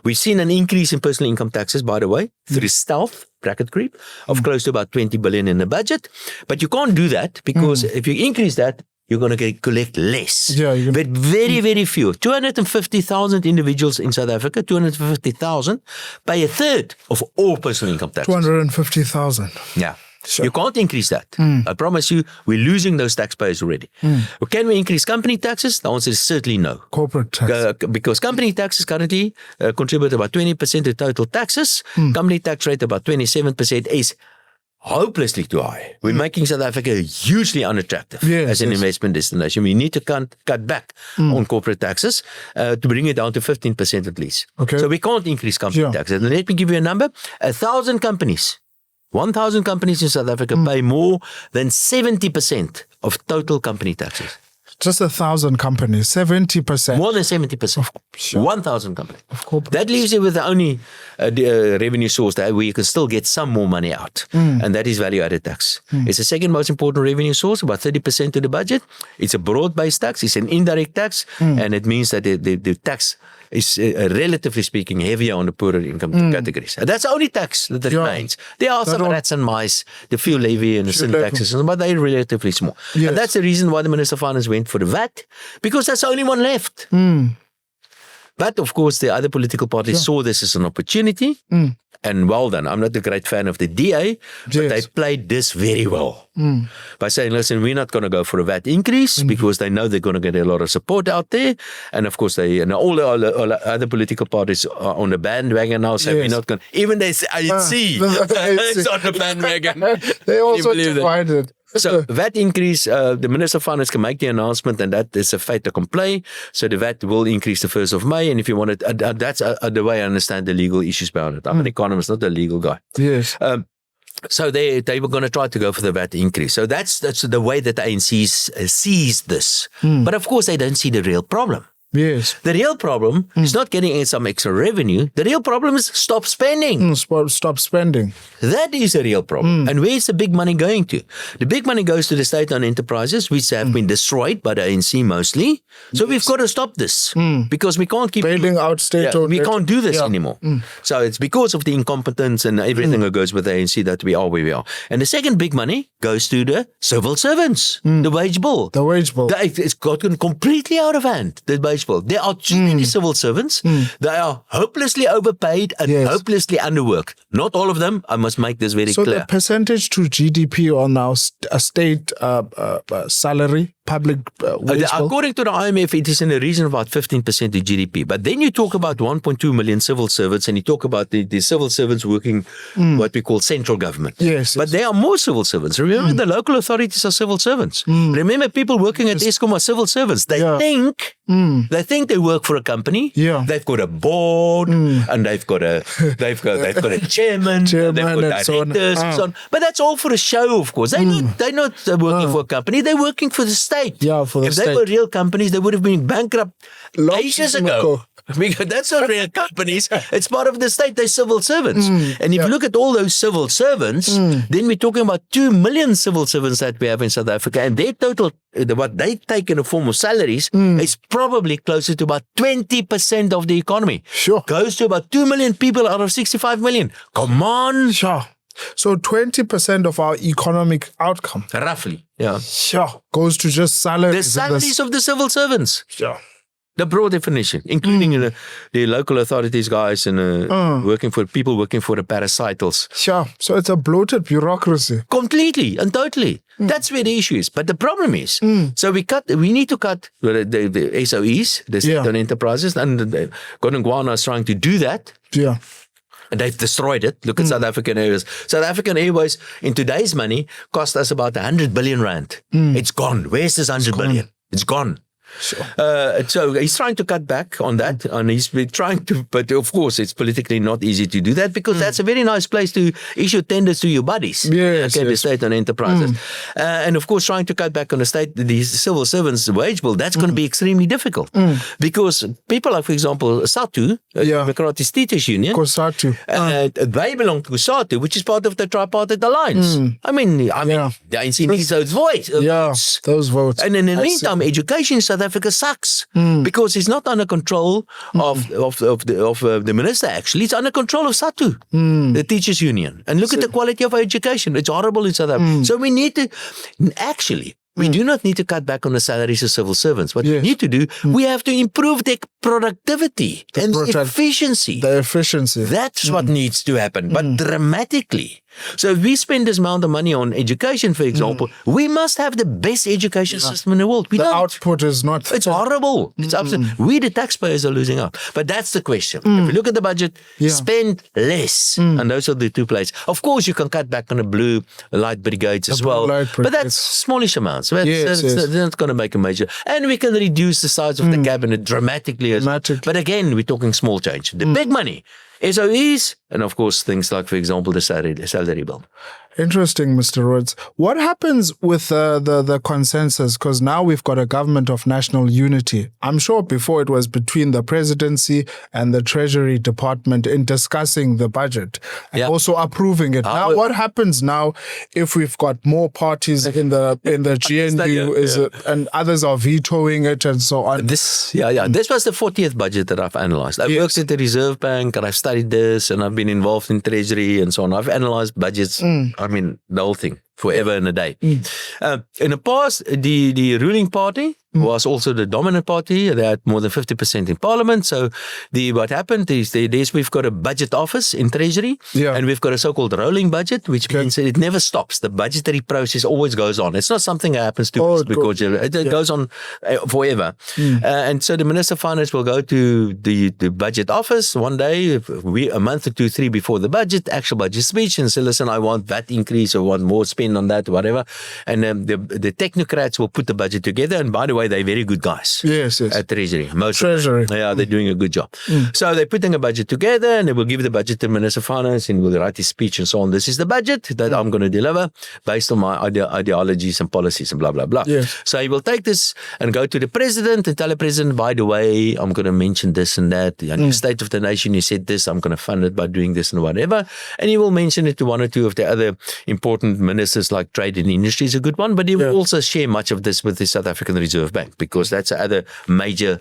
We've seen an increase in personal income taxes, by the way, through stealth, bracket creep, of close to about 20 billion in the budget. But you can't do that because if you increase that, you're going to collect less. But very, very few. 250,000 individuals in South Africa, 250,000, pay a third of all personal income taxes. 250,000. Yeah. Sure. You can't increase that. I promise you, we're losing those taxpayers already. Can we increase company taxes? The answer is certainly no. Corporate tax. Because company taxes currently contribute about 20% to total taxes. Company tax rate about 27% is hopelessly too high. We're making South Africa hugely unattractive as an investment destination. We need to cut back on corporate taxes to bring it down to 15% at least. Okay. So we can't increase company taxes. And let me give you a number. 1,000 companies in South Africa pay more than 70% of total company taxes. Just 1,000 companies, 70%. More than 70%. 1,000 companies. Of course. That leaves you with the only revenue source where you can still get some more money out. And that is value-added tax. It's the second most important revenue source, about 30% of the budget. It's a broad-based tax. It's an indirect tax. And it means that the tax is, relatively speaking, heavier on the poorer income categories. And that's the only tax that remains. There are some rats and mice, the fuel levy and the sin taxes, but they're relatively small. Yes. And that's the reason why the Minister of Finance went for the VAT, because that's the only one left. But of course, the other political parties saw this as an opportunity. And well done. I'm not a great fan of the DA, but they played this very well by saying, listen, we're not going to go for a VAT increase because they know they're going to get a lot of support out there. And of course, all the other political parties are on the bandwagon now, so we're not going to, even the ANC is on the bandwagon. They also divided. So VAT increase, the Minister of Finance can make the announcement, and that is a fait accompli. So the VAT will increase the 1st of May. And if you want it, that's the way I understand the legal issues behind it. I'm an economist, not a legal guy. Yes. So they were going to try to go for the VAT increase. So that's the way that the ANC sees this. But of course, they don't see the real problem. Yes. The real problem is not getting in some extra revenue. The real problem is stop spending. Stop spending. That is the real problem. And where's the big money going to? The big money goes to the state-owned enterprises, which have been destroyed by the ANC mostly. So we've got to stop this because we can't keep bailing out state-owned. We can't do this anymore. So it's because of the incompetence and everything that goes with the ANC that we are where we are. And the second big money goes to the civil servants, the wage bill. The wage bill. It's gotten completely out of hand, the wage bill. There are too many civil servants. They are hopelessly overpaid and hopelessly underworked. Not all of them. I must make this very clear. So the percentage to GDP on our state salary, public wage bill? According to the IMF, it is in the region of about 15% of GDP. But then you talk about 1.2 million civil servants, and you talk about the civil servants working what we call central government. Yes. But there are more civil servants. Remember, the local authorities are civil servants. Remember, people working at Eskom are civil servants. They think they work for a company. They've got a board, and they've got a chairman, they've got directors, and so on. But that's all for a show, of course. They're not working for a company. They're working for the state. state. Yeah, for the if state. they were real companies, they would have been bankrupt Long ages time ago. Because that's not real companies. It's part of the state. They're civil servants. And if you look at all those civil servants, then we're talking about 2 million civil servants that we have in South Africa. And their total, what they take in the form of salaries, is probably closer to about 20% of the economy. Sure. Goes to about 2 million people out of 65 million. Come on. Sure. So 20% of our economic outcome. Roughly. Yeah. Sure. Goes to just salaries. The salaries of the civil servants. Sure. The broad definition, including the local authorities guys and people working for the parasitals. Sure. So it's a bloated bureaucracy. Completely and totally. That's where the issue is. But the problem is, so we need to cut the SOEs, the state-owned enterprises, and the Godongwane is trying to do that. Yeah. And they've destroyed it. Look at South African Airways. South African Airways, in today's money, cost us about 100 billion rand. It's gone. Where's this 100 billion? It's gone. Sure. So he's trying to cut back on that, and he's been trying to, but of course it's politically not easy to do that because that's a very nice place to issue tenders to your buddies. The state-owned enterprises. And of course trying to cut back on the civil servants' wage bill, that's going to be extremely difficult because people like, for example, SATU, Democratic Teachers Union, SATU. They belong to SATU, which is part of the tripartite alliance. I mean, the ANC needs those votes. Those votes. And in the meantime, education in South Africa sucks because it's not under control of the minister. Actually, it's under control of SATU, the teachers' union. And look at the quality of our education; it's horrible in South Africa. So we need to actually. We do not need to cut back on the salaries of civil servants. What we need to do, we have to improve their productivity and efficiency. The efficiency. That's what needs to happen, but dramatically. So if we spend this amount of money on education, for example, we must have the best education system in the world. The output is not... It's horrible. It's absolute. We, the taxpayers, are losing out. But that's the question. If you look at the budget, spend less. And those are the two places. Of course, you can cut back on the blue light brigades as well. But that's smallish amounts. It's not going to make a major... And we can reduce the size of the cabinet dramatically. But again, we're talking small change. The big money, SOEs, and of course, things like, for example, the salary bill. Interesting, Mr. Roodt. What happens with the consensus? Because now we've got a government of national unity. I'm sure before it was between the presidency and the Treasury Department in discussing the budget and also approving it. Now, what happens now if we've got more parties in the GNU and others are vetoing it and so on? This was the 40th budget that I've analyzed. I've worked at the Reserve Bank and I've studied this and I've been involved in Treasury and so on. I've analyzed budgets. I mean, the whole thing, forever and a day. In the past, the ruling party was also the dominant party. They had more than 50% in parliament. So what happened is we've got a budget office in Treasury and we've got a so-called rolling budget, which means it never stops. The budgetary process always goes on. It's not something that happens to us because it goes on forever. And so the Minister of Finance will go to the budget office one day, a month or two, three before the actual budget speech and say, listen, I want VAT increase or want more spend on that, whatever. And the technocrats will put the budget together. And by the way, they're very good guys at Treasury. Treasury. They're doing a good job. So they're putting a budget together and they will give the budget to the Minister of Finance and will write his speech and so on. This is the budget that I'm going to deliver based on my ideologies and policies and blah, blah, blah. So he will take this and go to the President and tell the President, by the way, I'm going to mention this and that. And the State of the Nation, you said this, I'm going to fund it by doing this and whatever. And he will mention it to one or two of the other important ministers like Trade and Industry is a good one, but he will also share much of this with the South African Reserve Bank because that's the other major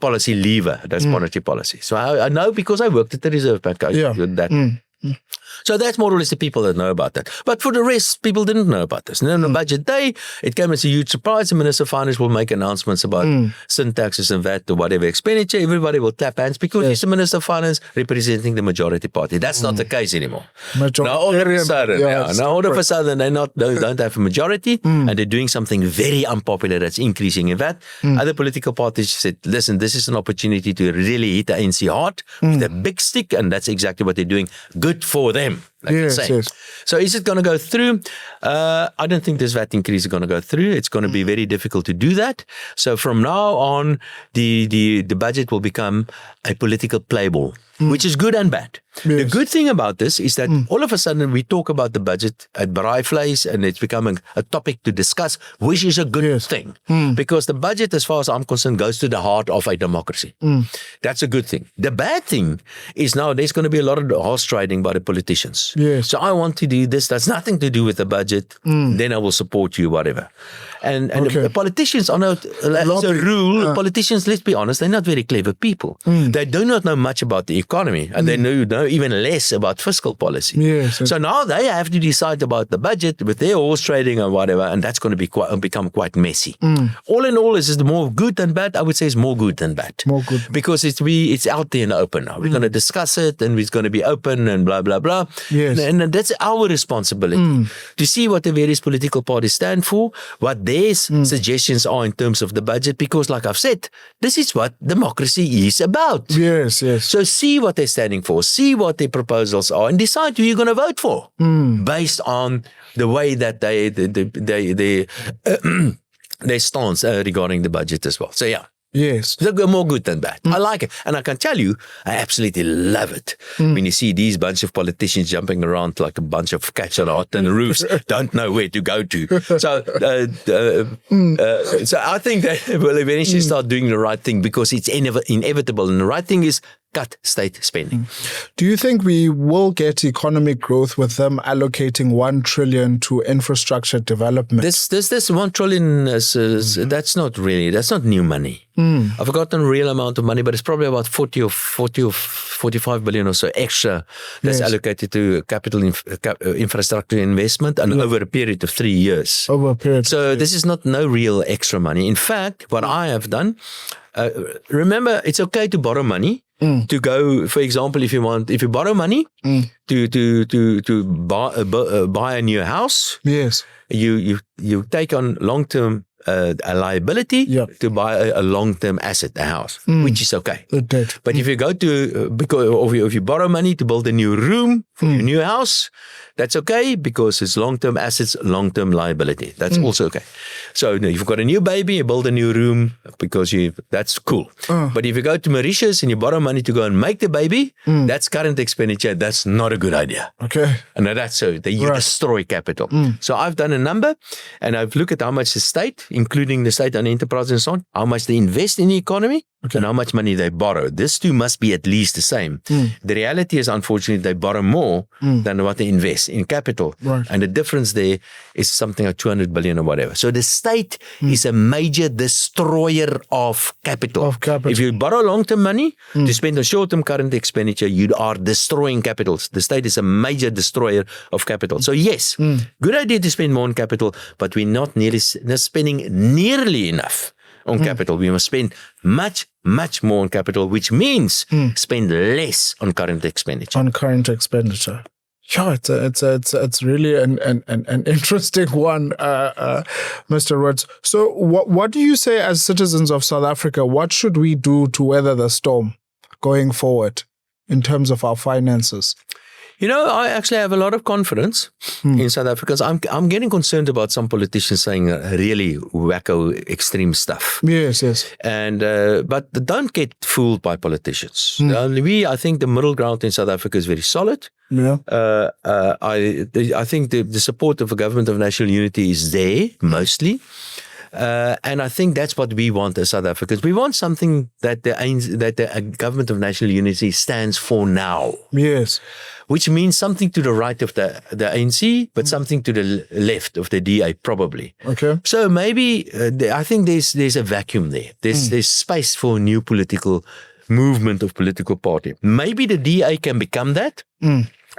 policy lever, that's monetary policy. So I know because I worked at the Reserve Bank. So that's more or less the people that know about that. But for the rest, people didn't know about this. And then on budget day, it came as a huge surprise. The Minister of Finance will make announcements about sin taxes and VAT or whatever expenditure. Everybody will tap hands because he's the Minister of Finance representing the majority party. That's not the case anymore. Now all of a sudden, they don't have a majority and they're doing something very unpopular that's increasing in VAT. Other political parties said, listen, this is an opportunity to really hit the ANC hard with a big stick, and that's exactly what they're doing. Good for them. like you're saying. So is it going to go through? I don't think this VAT increase is going to go through. It's going to be very difficult to do that. So from now on, the budget will become a political playball, which is good and bad. The good thing about this is that all of a sudden we talk about the budget at Braaivleis and it's becoming a topic to discuss, which is a good thing. Because the budget, as far as I'm concerned, goes to the heart of a democracy. That's a good thing. The bad thing is now there's going to be a lot of horse trading by the politicians. So I want to do this. That's nothing to do with the budget. Then I will support you, whatever. And the politicians are not, as a rule, politicians, let's be honest, they're not very clever people. They do not know much about the economy and they know even less about fiscal policy. So now they have to decide about the budget with their horse trading or whatever, and that's going to become quite messy. All in all, is it more good than bad? I would say it's more good than bad. More good. Because it's out there in the open now. We're going to discuss it and it's going to be open and blah, blah, blah. And that's our responsibility to see what the various political parties stand for, what their suggestions are in terms of the budget, because like I've said, this is what democracy is about. So see what they're standing for, see what their proposals are, and decide who you're going to vote for based on the way that their stance regarding the budget as well. So yeah. They're more good than bad. I like it. And I can tell you, I absolutely love it. When you see these bunch of politicians jumping around like a bunch of cats on hot and roofs, don't know where to go to. So I think they will eventually start doing the right thing because it's inevitable. And the right thing is cut state spending. Do you think we will get economic growth with them allocating 1 trillion to infrastructure development? This 1 trillion that's not new money. I've forgotten the real amount of money, but it's probably about 40 or 45 billion or so extra that's allocated to capital infrastructure investment and over a period of 3 years. So this is not no real extra money. In fact, what I have done, remember, it's okay to borrow money. To go, for example, if you borrow money to buy a new house, you take on long-term a liability to buy a long-term asset, a house, which is okay. But if you go if you borrow money to build a new room for your new house, that's okay because it's long-term assets, long-term liability. That's also okay. So you've got a new baby, you build a new room because that's cool. But if you go to Mauritius and you borrow money to go and make the baby, that's current expenditure. That's not a good idea. And that's so that you destroy capital. So I've done a number and I've looked at how much the state, including the state-owned enterprise and so on, how much they invest in the economy and how much money they borrow. These two must be at least the same. The reality is, unfortunately, they borrow more than what they invest in capital. And the difference there is something like 200 billion or whatever. So the state is a major destroyer of capital. If you borrow long-term money to spend on short-term current expenditure, you are destroying capitals. The state is a major destroyer of capital. So yes, good idea to spend more on capital, but we're not spending nearly enough on capital. We must spend much, much more on capital, which means spend less on current expenditure. Yeah, it's really an interesting one, Mr. Roodt. So what do you say as citizens of South Africa? What should we do to weather the storm going forward in terms of our finances? I actually have a lot of confidence in South Africa. I'm getting concerned about some politicians saying really wacko, extreme stuff. And but don't get fooled by politicians. I think the middle ground in South Africa is very solid. I think the support of a government of national unity is there mostly. And I think that's what we want as South Africans. We want something that the government of national unity stands for now. Which means something to the right of the ANC, but something to the left of the DA, probably. So maybe I think there's a vacuum there. There's space for a new political movement of political party. Maybe the DA can become that.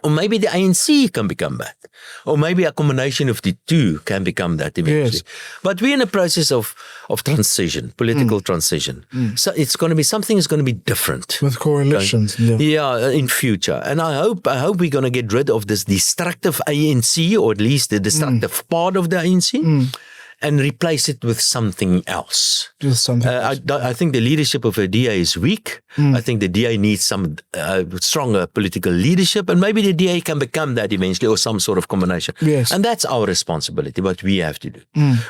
Or maybe the ANC can become that. Or maybe a combination of the two can become that eventually. But we're in a process of transition, political transition. So it's going to be something is going to be different. With coalitions. In future. And I hope we're going to get rid of this destructive ANC, or at least the destructive part of the ANC. and replace it with something else. Just something I think the leadership of a DA is weak. I think the DA needs some stronger political leadership, and maybe the DA can become that eventually, or some sort of combination. Yes. And that's our responsibility, what we have to do.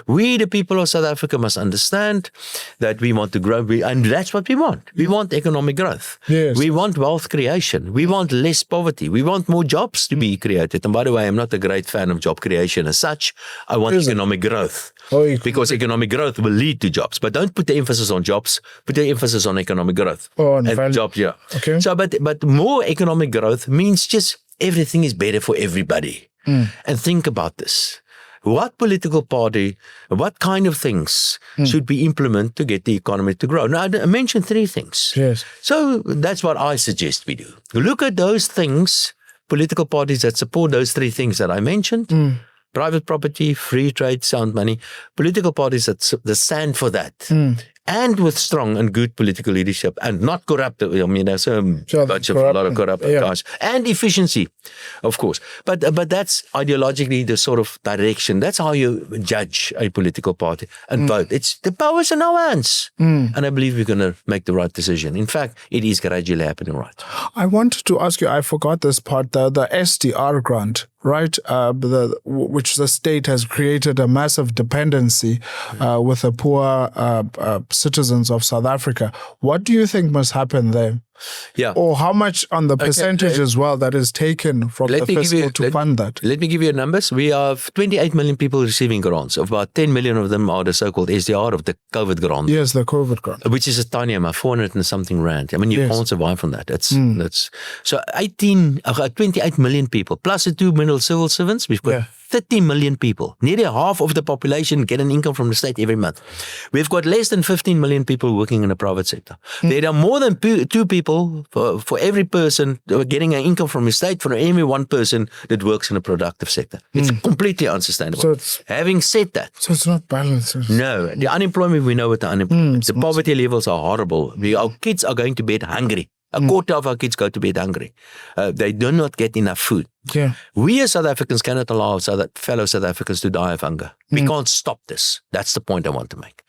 We, the people of South Africa, must understand that we want to grow, and that's what we want. We want economic growth. Yes. We want wealth creation. We want less poverty. We want more jobs to be created. And by the way, I'm not a great fan of job creation as such. I want economic growth. Because economic growth will lead to jobs. But don't put the emphasis on jobs. Put the emphasis on economic growth. On and value. Jobs, yeah. Okay. So, but more economic growth means just everything is better for everybody. And think about this. What political party, what kind of things should we implement to get the economy to grow? Now, I mentioned 3 things. Yes. So that's what I suggest we do. Look at those things, political parties that support those 3 things that I mentioned. Private property, free trade, sound money. Political parties that stand for that. And with strong and good political leadership and not corrupt. I mean, there's a lot of corrupt guys. And efficiency, of course. But that's ideologically the sort of direction. That's how you judge a political party and vote. It's the power's in our hands. And I believe we're going to make the right decision. In fact, it is gradually happening right. I wanted to ask you, I forgot this part, the SDR grant, right? Which the state has created a massive dependency with the poor citizens of South Africa. What do you think must happen there? Yeah. Or how much on the percentage as well that is taken from the fiscal to fund that? Let me give you numbers. We have 28 million people receiving grants. About 10 million of them are the so-called SDR of the COVID grant. Yes, the COVID grant. Which is a tiny amount, 400 and something rand. I mean, you can't survive from that. That's so 28 million people, plus the 2 million civil servants. We've got 30 million people. Nearly half of the population get an income from the state every month. We've got less than 15 million people working in the private sector. There are more than 2 people for every person getting an income from the state for every 1 person that works in a productive sector. It's completely unsustainable. Having said that. So it's not balanced. No. The unemployment, we know what the unemployment. The poverty levels are horrible. Our kids are going to bed hungry. A quarter of our kids go to bed hungry. They do not get enough food. Yeah. We as South Africans cannot allow fellow South Africans to die of hunger. We can't stop this. That's the point I want to make.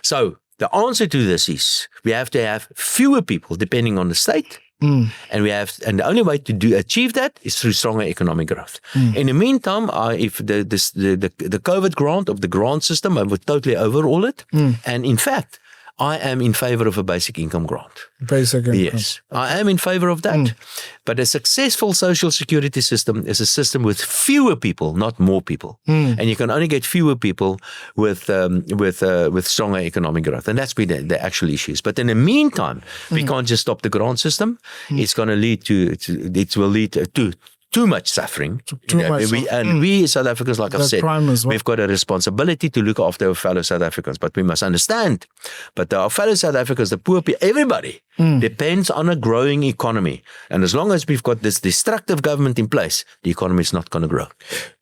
So the answer to this is we have to have fewer people depending on the state. And the only way to achieve that is through stronger economic growth. In the meantime, if the COVID grant of the grant system, I would totally overhaul it. And in fact, I am in favor of a basic income grant. Basic income. Yes, I am in favor of that. But a successful social security system is a system with fewer people, not more people. And you can only get fewer people with stronger economic growth. And that's been the actual issues. But in the meantime, we can't just stop the grant system. It's going to lead to too much suffering. We South Africans, like I've said, we've got a responsibility to look after our fellow South Africans, but we must understand, but our fellow South Africans, the poor people, everybody depends on a growing economy. And as long as we've got this destructive government in place, the economy is not going to grow.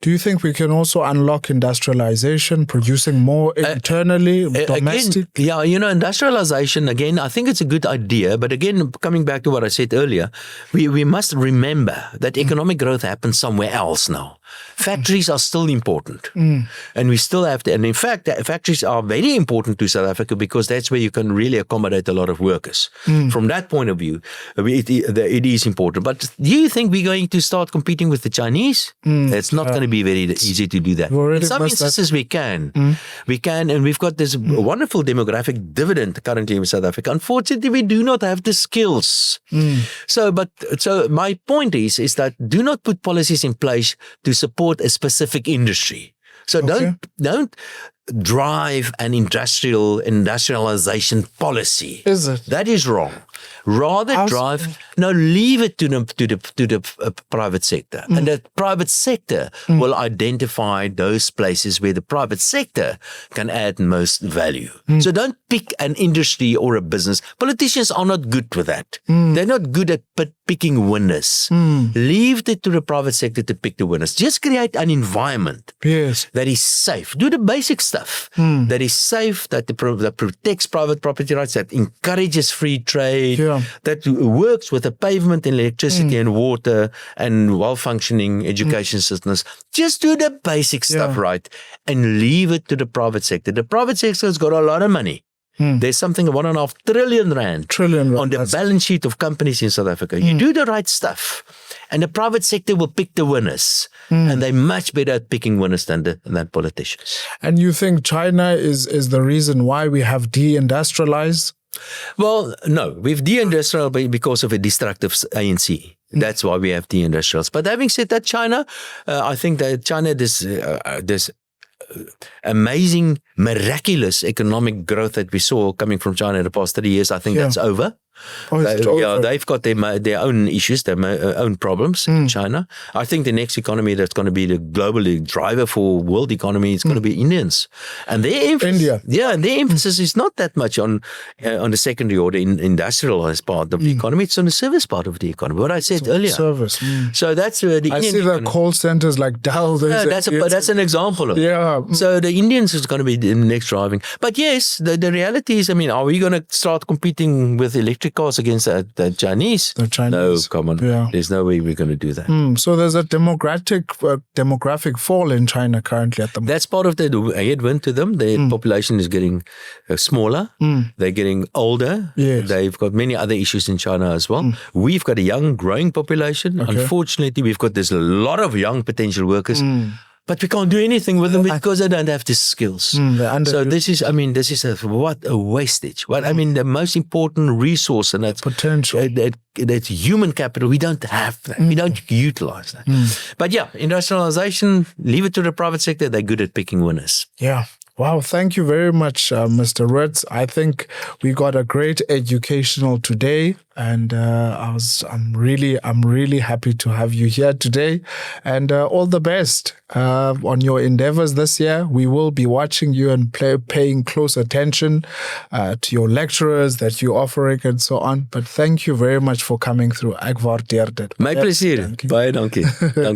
Do you think we can also unlock industrialization, producing more internally, domestic? Again, industrialization, again, I think it's a good idea. But again, coming back to what I said earlier, we must remember that economic growth happens somewhere else now. Factories are still important. And we still have to, and in fact, factories are very important to South Africa because that's where you can really accommodate a lot of workers. From that point of view, it is important. But do you think we're going to start competing with the Chinese? It's not going to be very easy to do that. In some instances, we can. We can, and we've got this wonderful demographic dividend currently in South Africa. Unfortunately, we do not have the skills. So my point is that do not put policies in place to support a specific industry. So don't drive an industrialization policy. Is it? That is wrong. Rather leave it to the private sector. And the private sector will identify those places where the private sector can add most value. So don't pick an industry or a business. Politicians are not good with that. They're not good at picking winners. Leave it to the private sector to pick the winners. Just create an environment that is safe. Do the basic stuff that is safe, that protects private property rights, that encourages free trade, that works with the pavement and electricity and water and well-functioning education systems. Just do the basic stuff right and leave it to the private sector. The private sector has got a lot of money. There's something 1.5 trillion rand on the balance sheet of companies in South Africa. You do the right stuff, and the private sector will pick the winners, and they're much better at picking winners than politicians. And you think China is the reason why we have deindustrialized? Well, no, we've deindustrialized because of a destructive ANC. That's why we have deindustrialized. But having said that, China, I think that China, this amazing, miraculous economic growth that we saw coming from China in the past 30 years, I think that's over. They've got their own issues, their own problems in China. I think the next economy that's going to be the global driver for world economy is going to be Indians, and their emphasis, their emphasis is not that much on the secondary or the industrialized part of the economy. It's on the service part of the economy. What I said earlier, service. So that's the Indian. I see the call centers like Dell. That's an example of it. So the Indians is going to be the next driving. But yes, the reality is, I mean, are we going to start competing with electric cars against the Chinese? The Chinese. No, come on. There's no way we're going to do that. So there's a demographic fall in China currently at the moment. That's part of the headwind to them. The population is getting smaller. They're getting older. Yes. They've got many other issues in China as well. We've got a young, growing population. Okay. Unfortunately, we've got this lot of young potential workers. But we can't do anything with them because they don't have the skills. So this is what a wastage. What I mean, the most important resource, and that's potential. That's human capital. We don't have that. We don't utilize that. But yeah, industrialization, leave it to the private sector. They're good at picking winners. Yeah. Wow, thank you very much, Mr. Roodt. I think we got a great educational today, and I'm really happy to have you here today, and all the best on your endeavors this year. We will be watching you and paying close attention to your lecturers that you're offering and so on. But thank you very much for coming through. Ek waardeer dit. My plezier. Baie dankie. Dankie.